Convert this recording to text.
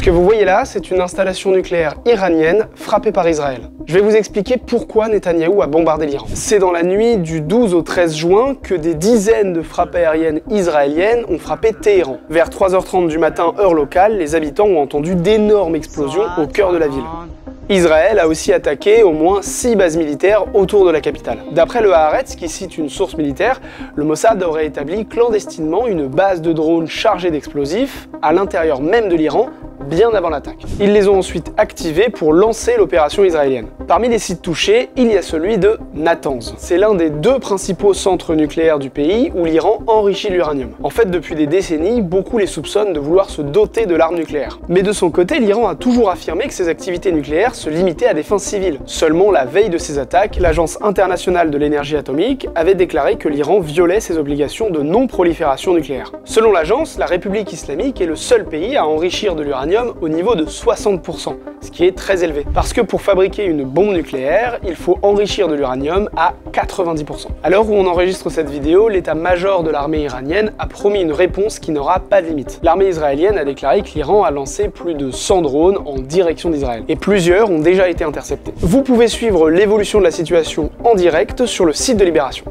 Ce que vous voyez là, c'est une installation nucléaire iranienne frappée par Israël. Je vais vous expliquer pourquoi Netanyahou a bombardé l'Iran. C'est dans la nuit du 12 au 13 juin que des dizaines de frappes aériennes israéliennes ont frappé Téhéran. Vers 3h30 du matin, heure locale, les habitants ont entendu d'énormes explosions au cœur de la ville. Israël a aussi attaqué au moins 6 bases militaires autour de la capitale. D'après le Haaretz, qui cite une source militaire, le Mossad aurait établi clandestinement une base de drones chargée d'explosifs à l'intérieur même de l'Iran, bien avant l'attaque. Ils les ont ensuite activés pour lancer l'opération israélienne. Parmi les sites touchés, il y a celui de Natanz. C'est l'un des 2 principaux centres nucléaires du pays où l'Iran enrichit l'uranium. En fait, depuis des décennies, beaucoup les soupçonnent de vouloir se doter de l'arme nucléaire. Mais de son côté, l'Iran a toujours affirmé que ses activités nucléaires se limitaient à des fins civiles. Seulement, la veille de ces attaques, l'Agence internationale de l'énergie atomique avait déclaré que l'Iran violait ses obligations de non-prolifération nucléaire. Selon l'agence, la République islamique est le seul pays à enrichir de l'uranium au niveau de 60%, ce qui est très élevé. Parce que pour fabriquer une bombe nucléaire, il faut enrichir de l'uranium à 90%. À l'heure où on enregistre cette vidéo, l'état-major de l'armée iranienne a promis une réponse qui n'aura pas de limite. L'armée israélienne a déclaré que l'Iran a lancé plus de 100 drones en direction d'Israël. Et plusieurs ont déjà été interceptés. Vous pouvez suivre l'évolution de la situation en direct sur le site de Libération.